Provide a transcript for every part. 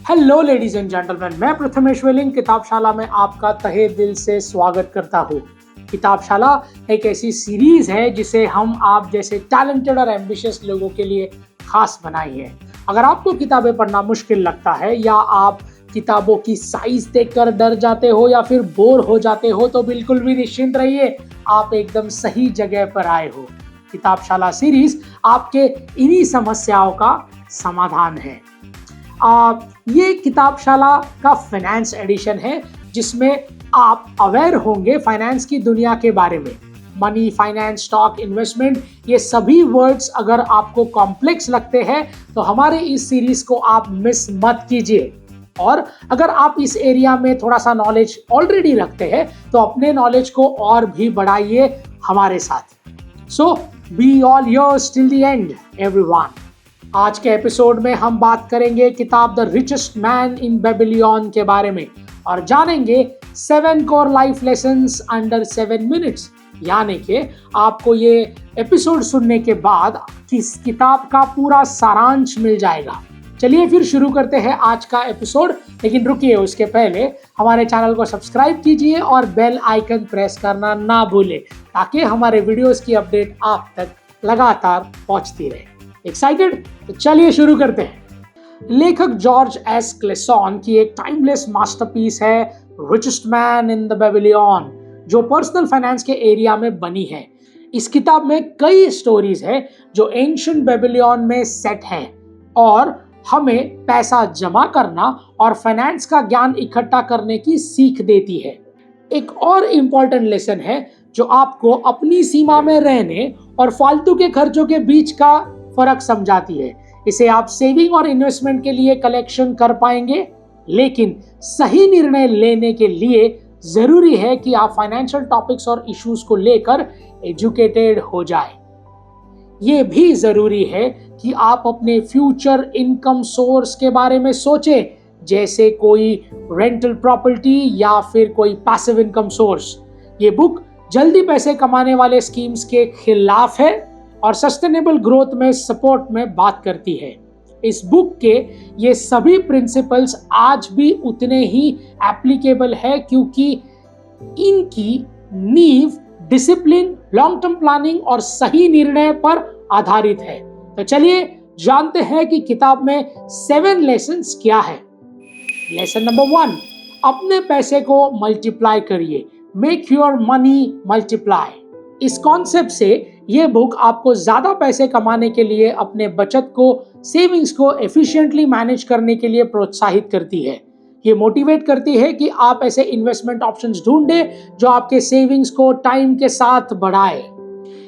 Hello ladies and gentleman, मैं प्रथमेश वेलिंग किताबशाला में आपका तहे दिल से स्वागत करता हूँ। किताबशाला एक ऐसी सीरीज है जिसे हम आप जैसे टैलेंटेड और एम्बिशियस लोगों के लिए खास बनाई है। अगर आपको किताबें पढ़ना मुश्किल लगता है या आप किताबों की साइज देखकर डर जाते हो या फिर बोर हो जाते हो तो बिल्कुल भी निश्चिंत रहिए, आप एकदम सही जगह पर आए हो। किताबशाला सीरीज आपके इन्हीं समस्याओं का समाधान है। ये किताबशाला का फाइनेंस एडिशन है जिसमें आप अवेयर होंगे फाइनेंस की दुनिया के बारे में। मनी, फाइनेंस, स्टॉक, इन्वेस्टमेंट, ये सभी वर्ड्स अगर आपको कॉम्प्लेक्स लगते हैं तो हमारे इस सीरीज को आप मिस मत कीजिए। और अगर आप इस एरिया में थोड़ा सा नॉलेज ऑलरेडी रखते हैं तो अपने नॉलेज को और भी बढ़ाइए हमारे साथ। So be all yours till the end everyone. आज के एपिसोड में हम बात करेंगे किताब the richest man in Babylon के बारे में और जानेंगे 7 core life lessons under 7 minutes. यानी कि आपको ये एपिसोड सुनने के बाद इस किताब का पूरा सारांश मिल जाएगा। चलिए फिर शुरू करते हैं आज का एपिसोड, लेकिन रुकिए उसके पहले हमारे चैनल को सब्सक्राइब कीजिए और बेल आइकन प्रेस करना ना भूलें ताकि हमारे वीडियोस की अपडेट आप तक लगातार पहुंचती रहे। एक्साइटेड? तो चलिए शुरू करते हैं। लेखक जॉर्ज एस क्लेसॉन की एक टाइमलेस मास्टरपीस है richest man in the Babylon, जो पर्सनल फाइनेंस के एरिया में बनी है। इस किताब में कई स्टोरीज है जो एंशिएंट बेबीलोन में सेट हैं और हमें पैसा जमा करना और फाइनेंस का ज्ञान इकट्ठा करने की सीख देती है। एक और इम्पोर्टेंट लेसन है जो आपको अपनी सीमा में रहने और फालतू के खर्चों के बीच का फर्क समझाती है। इसे आप सेविंग और इन्वेस्टमेंट के लिए कलेक्शन कर पाएंगे, लेकिन सही निर्णय लेने के लिए जरूरी है कि आप फाइनेंशियल टॉपिक्स और इश्यूज को लेकर एजुकेटेड हो जाए। ये भी जरूरी है कि आप अपने फ्यूचर इनकम सोर्स के बारे में सोचें, जैसे कोई रेंटल प्रॉपर्टी या फिर कोई पैसिव इनकम सोर्स। ये बुक जल्दी पैसे कमाने वाले स्कीम्स के खिलाफ है और सस्टेनेबल ग्रोथ में सपोर्ट में बात करती है। इस बुक के ये सभी प्रिंसिपल्स आज भी उतने ही एप्लीकेबल है क्योंकि इनकी नींव डिसिप्लिन, लॉन्ग टर्म प्लानिंग और सही निर्णय पर आधारित है। तो चलिए जानते हैं कि किताब में 7 लेसन्स क्या है। लेसन नंबर 1, अपने पैसे को मल्टीप्लाई करिए। Make your money multiply. इस कॉन्सेप्ट से ये बुक आपको ज्यादा पैसे कमाने के लिए अपने बचत को, सेविंग्स को एफिशिएंटली मैनेज करने के लिए प्रोत्साहित करती है। ये मोटिवेट करती है कि आप ऐसे इन्वेस्टमेंट ऑप्शंस ढूंढें जो आपके सेविंग्स को टाइम के साथ बढ़ाए।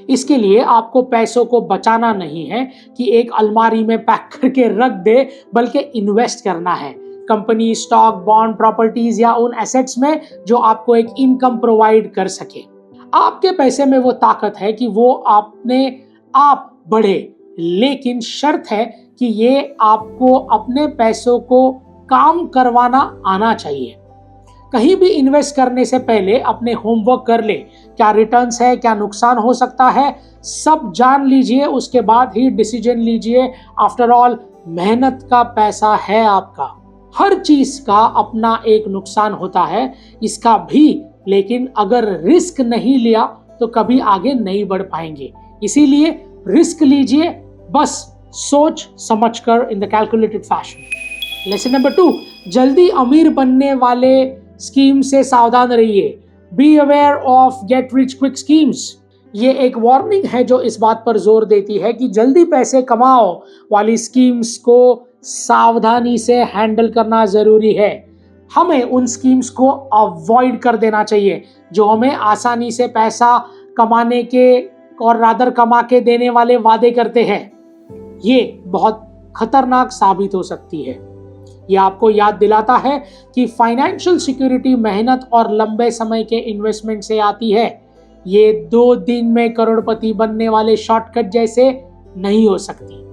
इसके लिए आपको पैसों को बचाना नहीं है कि एक अलमारी में पैक करके रख दे, बल्कि इन्वेस्ट करना है कंपनी, स्टॉक, बॉन्ड, प्रॉपर्टीज या उन एसेट्स में जो आपको एक इनकम प्रोवाइड कर सके। आपके पैसे में वो ताकत है कि वो अपने आप बढ़े, लेकिन शर्त है कि ये आपको अपने पैसों को काम करवाना आना चाहिए। कहीं भी इन्वेस्ट करने से पहले अपने होमवर्क कर ले। क्या रिटर्न्स है, क्या नुकसान हो सकता है, सब जान लीजिए, उसके बाद ही डिसीजन लीजिए। आफ्टर ऑल मेहनत का पैसा है आपका। हर चीज का अपना एक नुकसान होता है, इसका भी, लेकिन अगर रिस्क नहीं लिया तो कभी आगे नहीं बढ़ पाएंगे। इसीलिए रिस्क लीजिए, बस सोच समझकर, in the calculated fashion. Lesson number 2, जल्दी अमीर बनने वाले स्कीम से सावधान रहिए। Be aware of get rich quick schemes. ये एक वार्निंग है जो इस बात पर जोर देती है कि जल्दी पैसे कमाओ वाली स्कीम्स को सावधानी से हैंडल करना जरूरी है। हमें उन स्कीम्स को अवॉइड कर देना चाहिए जो हमें आसानी से पैसा कमाने के और रादर कमा के देने वाले वादे करते हैं। ये बहुत खतरनाक साबित हो सकती है। ये आपको याद दिलाता है कि फाइनेंशियल सिक्योरिटी मेहनत और लंबे समय के इन्वेस्टमेंट से आती है। ये 2 दिन में करोड़पति बनने वाले शॉर्टकट जैसे नहीं हो सकती।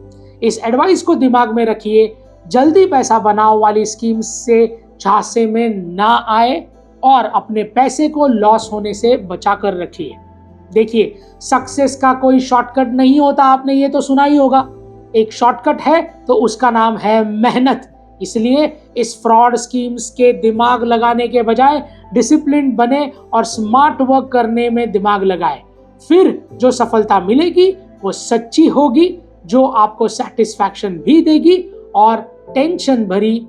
इस एडवाइस को दिमाग में रखिए। जल्दी पैसा बनाओ वाली स्कीम्स से झांसे में ना आए और अपने पैसे को लॉस होने से बचा कर रखिए। देखिए, सक्सेस का कोई शॉर्टकट नहीं होता, आपने ये तो सुना ही होगा। एक शॉर्टकट है तो उसका नाम है मेहनत। इसलिए इस फ्रॉड स्कीम्स के दिमाग लगाने के बजाय डिसिप्लिन बने और स्मार्ट वर्क करने में दिमाग लगाए। फिर जो सफलता मिलेगी वो सच्ची होगी, जो आपको सेटिस्फैक्शन भी देगी और टेंशन भरी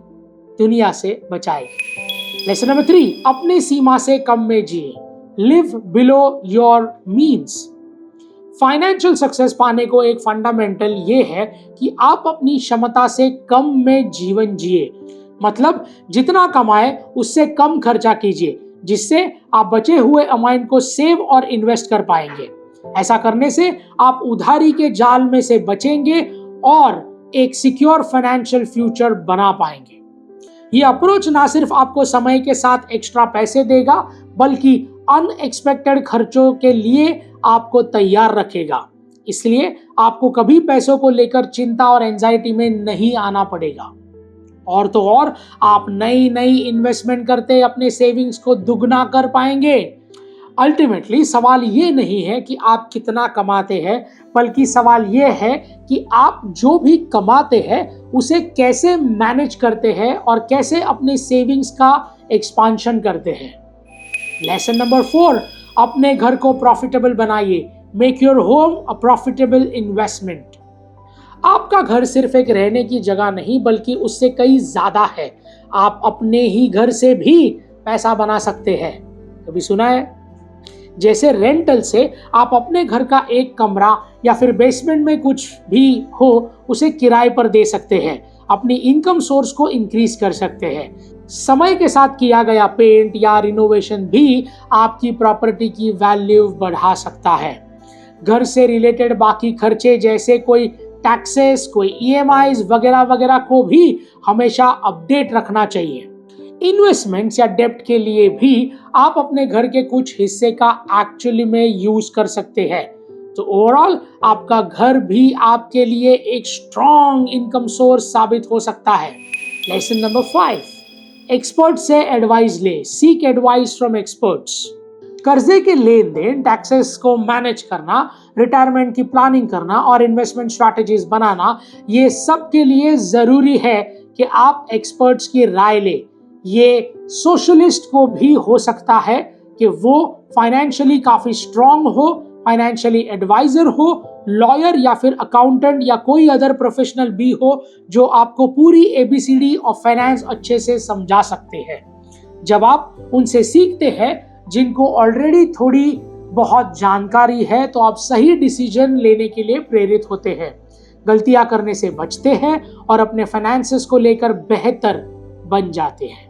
दुनिया से बचाएगी। लेसन नंबर 3, अपनी सीमा से कम में जिए। Live below your means. Financial success पाने को एक फंडामेंटल ये है कि आप अपनी क्षमता से कम में जीवन जिए। मतलब जितना कमाए उससे कम खर्चा कीजिए, जिससे आप बचे हुए अमाउंट को सेव और इन्वेस्ट कर पाएंगे। ऐसा करने से आप उधारी के जाल में से बचेंगे और एक सिक्योर फाइनेंशियल फ्यूचर बना पाएंगे। ये अप्रोच ना सिर्फ आपको समय के साथ एक्स्ट्रा पैसे देगा, बल्कि अनएक्सपेक्टेड खर्चों के लिए आपको तैयार रखेगा। इसलिए आपको कभी पैसों को लेकर चिंता और एंजाइटी में नहीं आना पड़ेगा। और तो और आप नई नई इन्वेस्टमेंट करते अपने सेविंग्स को दुगना कर पाएंगे। अल्टीमेटली सवाल ये नहीं है कि आप कितना कमाते हैं, बल्कि सवाल ये है कि आप जो भी कमाते हैं उसे कैसे मैनेज करते हैं और कैसे अपने सेविंग्स का एक्सपांशन करते हैं। लेसन नंबर 4, अपने घर को प्रॉफिटेबल बनाइए। Make your home a profitable investment. आपका घर सिर्फ एक रहने की जगह नहीं, बल्कि उससे कई ज्यादा है। आप अपने ही घर से भी पैसा बना सकते हैं। कभी सुना है? जैसे रेंटल से आप अपने घर का एक कमरा या फिर बेसमेंट में कुछ भी हो उसे किराए पर दे सकते हैं। अपनी इनकम सोर्स को इंक्रीज कर सकते हैं। समय के साथ किया गया पेंट या रिनोवेशन भी आपकी प्रॉपर्टी की वैल्यू बढ़ा सकता है। घर से रिलेटेड बाकी खर्चे जैसे कोई टैक्सेस, कोई ईएमआईज वगैरह वगैरह को भी हमेशा अपडेट रखना चाहिए। इन्वेस्टमेंट्स या डेब्ट के लिए भी आप अपने घर के कुछ हिस्से का एक्चुअली में यूज कर सकते हैं। तो ओवरऑल आपका घर भी आपके लिए एक स्ट्रॉन्ग इनकम सोर्स साबित हो सकता है। लेसन नंबर 5, एक्सपर्ट से एडवाइस ले। Seek advice from experts. कर्जे के लेन देन, टैक्सेस को मैनेज करना, रिटायरमेंट की प्लानिंग करना और इन्वेस्टमेंट स्ट्रैटेजीज बनाना, ये सब के लिए जरूरी है कि आप एक्सपर्ट्स की राय ले। ये सोशलिस्ट को भी हो सकता है कि वो फाइनेंशियली काफी स्ट्रांग हो, फाइनेंशियली एडवाइजर हो, लॉयर या फिर अकाउंटेंट या कोई अदर प्रोफेशनल भी हो जो आपको पूरी एबीसीडी ऑफ फाइनेंस अच्छे से समझा सकते हैं। जब आप उनसे सीखते हैं जिनको ऑलरेडी थोड़ी बहुत जानकारी है, तो आप सही डिसीजन लेने के लिए प्रेरित होते हैं, गलतियां करने से बचते हैं और अपने फाइनेंसेस को लेकर बेहतर बन जाते हैं।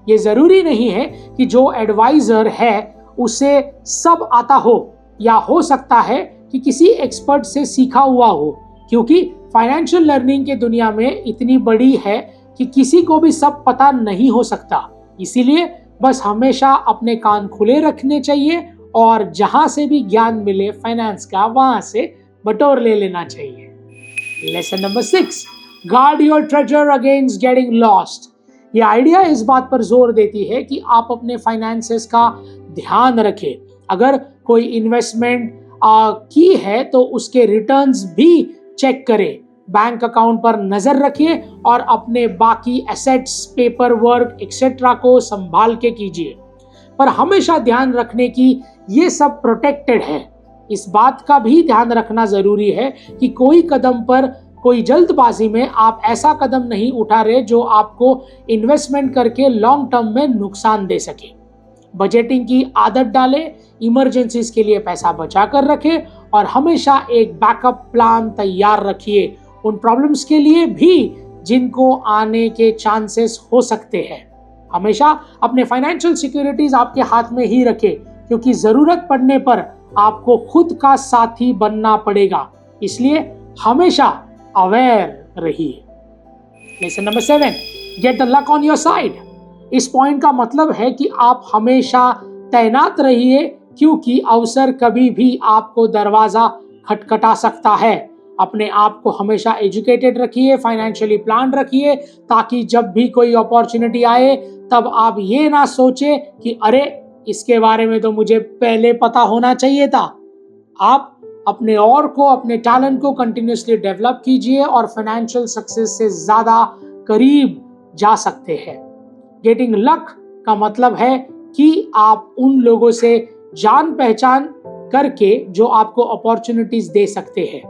ये जरूरी नहीं है कि जो एडवाइजर है उसे सब आता हो, या हो सकता है कि किसी एक्सपर्ट से सीखा हुआ हो, क्योंकि फाइनेंशियल लर्निंग के दुनिया में इतनी बड़ी है कि किसी को भी सब पता नहीं हो सकता। इसीलिए बस हमेशा अपने कान खुले रखने चाहिए और जहां से भी ज्ञान मिले फाइनेंस का, वहां से बटोर ले लेना चाहिए। Lesson number 6, guard your treasure against getting lost. ये आइडिया इस बात पर जोर देती है कि आप अपने फाइनेंसेस का ध्यान रखें। अगर कोई इन्वेस्टमेंट की है तो उसके रिटर्न्स भी चेक करें, बैंक अकाउंट पर नजर रखिए और अपने बाकी एसेट्स, पेपर वर्क एक्सेट्रा को संभाल के कीजिए। पर हमेशा ध्यान रखने की ये सब प्रोटेक्टेड है। इस बात का भी ध्यान रखना जरूरी है कि कोई कदम पर, कोई जल्दबाजी में आप ऐसा कदम नहीं उठा रहे जो आपको इन्वेस्टमेंट करके लॉन्ग टर्म में नुकसान दे सके। बजटिंग की आदत डालें, इमरजेंसीज के लिए पैसा बचा कर रखें और हमेशा एक बैकअप प्लान तैयार रखिए उन प्रॉब्लम्स के लिए भी जिनको आने के चांसेस हो सकते हैं। हमेशा अपने फाइनेंशियल सिक्योरिटीज आपके हाथ में ही रखें, क्योंकि जरूरत पड़ने पर आपको खुद का साथी बनना पड़ेगा। इसलिए हमेशा अवेयर रहिए। Lesson number 7, get the luck on your side. इस पॉइंट का मतलब है कि आप हमेशा तैनात रहिए, क्योंकि अवसर कभी भी आपको दरवाजा खटखटा सकता है। अपने आप को हमेशा एजुकेटेड रखिए, फाइनेंशियली प्लान रखिए, ताकि जब भी कोई अपॉर्चुनिटी आए तब आप ये ना सोचे कि अरे इसके बारे में तो मुझे पहले पता होना चाहिए था। आप अपने और को, अपने टैलेंट को कंटिन्यूसली डेवलप कीजिए और फाइनेंशियल सक्सेस से ज्यादा करीब जा सकते हैं। गेटिंग लक का मतलब है कि आप उन लोगों से जान पहचान करके जो आपको अपॉर्चुनिटीज दे सकते हैं।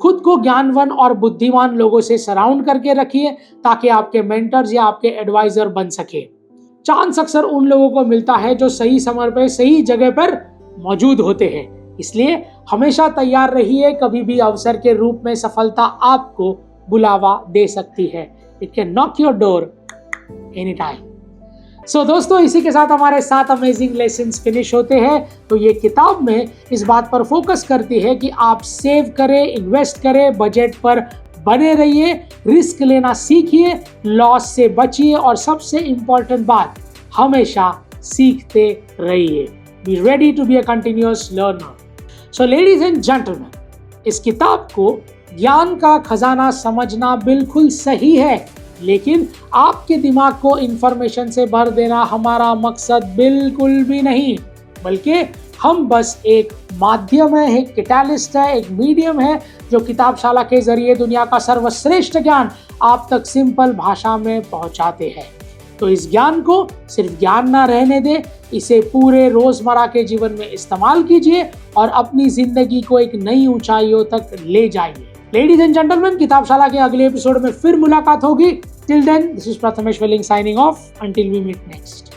खुद को ज्ञानवान और बुद्धिमान लोगों से सराउंड करके रखिए ताकि आपके मेंटर्स या आपके एडवाइजर बन सके। चांस अक्सर उन लोगों को मिलता है जो सही समय पर सही जगह पर मौजूद होते हैं, इसलिए हमेशा तैयार रहिए। कभी भी अवसर के रूप में सफलता आपको बुलावा दे सकती है। It can knock your door any time. So दोस्तों, इसी के साथ हमारे 7 अमेजिंग लेसन्स फिनिश होते हैं। तो ये किताब में इस बात पर फोकस करती है कि आप सेव करें, इन्वेस्ट करें, बजट पर बने रहिए, रिस्क लेना सीखिए, लॉस से बचिए और सबसे इंपॉर्टेंट बात, हमेशा सीखते रहिए। Be ready to be a continuous learner. So ladies and gentleman, इस किताब को ज्ञान का खजाना समझना बिल्कुल सही है, लेकिन आपके दिमाग को इंफॉर्मेशन से भर देना हमारा मकसद बिल्कुल भी नहीं, बल्कि हम बस एक माध्यम है, एक कैटलिस्ट है, एक मीडियम है जो किताबशाला के जरिए दुनिया का सर्वश्रेष्ठ ज्ञान आप तक सिंपल भाषा में पहुंचाते हैं। तो इस ज्ञान को सिर्फ ज्ञान ना रहने दे, इसे पूरे रोजमर्रा के जीवन में इस्तेमाल कीजिए और अपनी जिंदगी को एक नई ऊंचाइयों तक ले जाइए। लेडीज एंड जेंटलमैन, किताबशाला के अगले एपिसोड में फिर मुलाकात होगी। Till then, this is Prathamesh Veling signing off. Until we meet next.